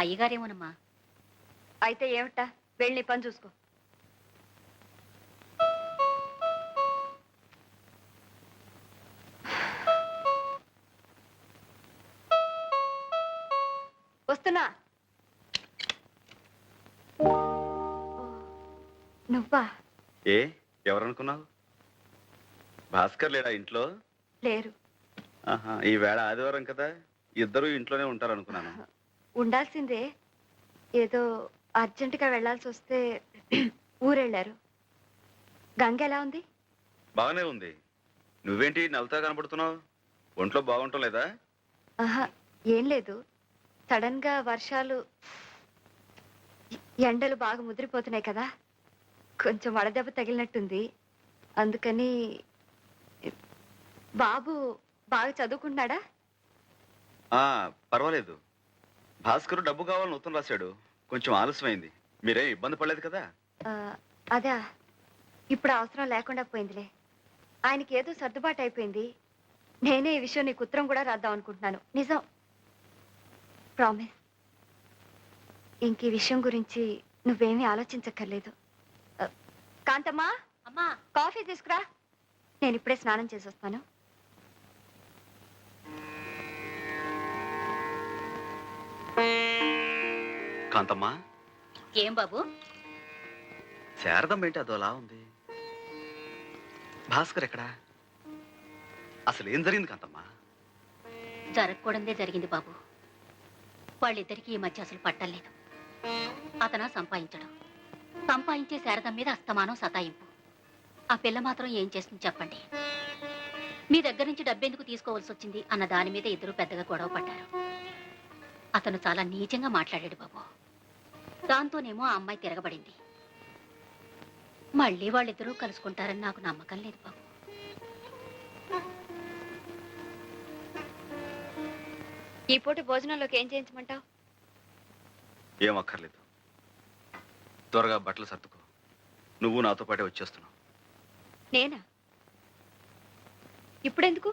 అయ్యగారేమోనమ్మా. అయితే ఏమిటా, వెళ్ళి నీ పని చూసుకో. వస్తున్నా. నువ్వా? ఏ ఎవరనుకున్నావు? భాస్కర్ లేడా ఇంట్లో? లేరు. ఆహా, ఈ వేళ ఆదివారం కదా, ఇద్దరు ఇంట్లోనే ఉంటారు అనుకున్నాను. ఉండాల్సిందే, ఏదో అర్జెంటుగా వెళ్లాల్సి వస్తే ఊరెళ్ళారు. గంగ ఎలా ఉంది? బాగానే ఉంది. నువ్వేంటి నవ్వుతా కనపడుతున్నావు? ఒంట్లో బాగుంటం లేదా? ఆహా, ఏం లేదు. సడన్ గా వర్షాలు, ఎండలు బాగా ముదిరిపోతున్నాయి కదా, కొంచెం వడదెబ్బ తగిలినట్టుంది. అందుకని. బాబు బాగా చదువుకుంటున్నాడా? పర్వాలేదు. భాస్కర్ డబ్బు కావాలని ఉత్తరం రాశాడు. కొంచెం ఆలస్యమైంది. మీరేం ఇబ్బంది పడలేదు కదా? అదా, ఇప్పుడు అవసరం లేకుండా పోయిందిలే. ఆయనకి ఏదో సర్దుబాటు అయిపోయింది. నేనే ఈ విషయం నీకు ఉత్తరం కూడా రాద్దాం అనుకుంటున్నాను. నిజం, ప్రామిస్. ఇంక ఈ విషయం గురించి నువ్వేమీ ఆలోచించక్కర్లేదు. కాంతమ్మా, అమ్మా, కాఫీ తీసుకురా. నేను ఇప్పుడే స్నానం చేసి వస్తాను. కాంతమ్మా. ఏం బాబు? శారదం ఏంటి అదోలా ఉంది? భాస్కర్ ఎక్కడా? అసలు ఏం జరిగింది కాంతమ్మా? జరగకూడదే జరిగింది బాబు. వాళ్ళిద్దరికీ ఈ మధ్య అసలు పట్టలేదు. అతను సంపాదించడం, సంపాదించే శారదం మీద అస్తమానం సతాయింపు. ఆ పిల్ల మాత్రం ఏం చేస్తుంది చెప్పండి? మీ దగ్గర నుంచి డబ్బెందుకు తీసుకోవాల్సి వచ్చింది అన్న దాని మీద ఇద్దరు పెద్దగా గొడవ పడ్డారు. అతను చాలా నీచంగా మాట్లాడాడు బాబు. దాంతోనేమో ఆ అమ్మాయి తిరగబడింది. మళ్ళీ వాళ్ళిద్దరూ కలుసుకుంటారని నాకు నమ్మకం లేదు బాబు. ఈ పూట భోజనంలోకి ఏం చేయించమంటావు? ఏం అక్కర్లేదు. త్వరగా బట్టలు సర్దుకో. నువ్వు నాతో పాటే వచ్చేస్తున్నావు. నేనా? ఇప్పుడెందుకు?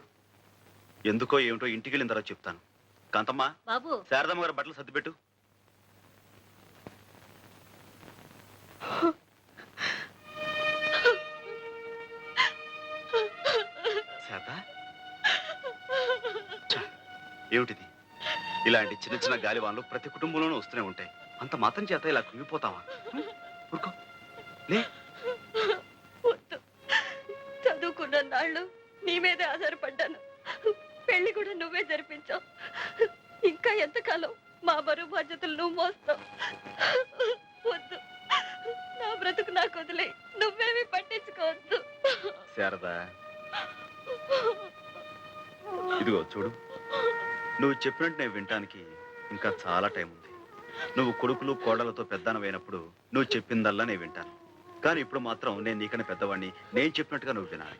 ఎందుకో ఏమిటో ఇంటికి వెళ్ళిన తర్వాత చెప్తాను. కాంతమ్మా, బాబు, శారదమ్మ గారు బట్టలు సర్దిపెట్టు. శారదా, ఏమిటిది? ఇలాంటి చిన్న చిన్న గాలివాన్లు ప్రతి కుటుంబంలోనూ వస్తూనే ఉంటాయి. అంత మాత్రం చేత ఇలా కుంగిపోతావా? ఊరుకో, లే. చదువుకున్న నాళ్ళు నీ మీదే ఆధారపడ్డాను. పెళ్లి కూడా నువ్వే జరిపించావు. ఇంకా ఎంతకాలం మా బరువు బాధ్యతలు నువ్వు మోస్తావు? వద్దు, నా బ్రతుకు నాకు వదిలే. నువ్వేమీ పట్టించుకోవద్దు. శారదా, ఇదిగో చూడు, నువ్వు చెప్పినట్టు నేను వినటానికి ఇంకా చాలా టైం ఉంది. నువ్వు కొడుకులు కోడలతో పెద్దనమైనప్పుడు నువ్వు చెప్పిందల్లా నేను వింటాను. కానీ ఇప్పుడు మాత్రం నేను నీకన్నా పెద్దవాడిని. నేను చెప్పినట్టుగా నువ్వు వినాలి.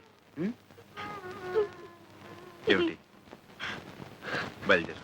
ఏమిటి? బయలుదేరు.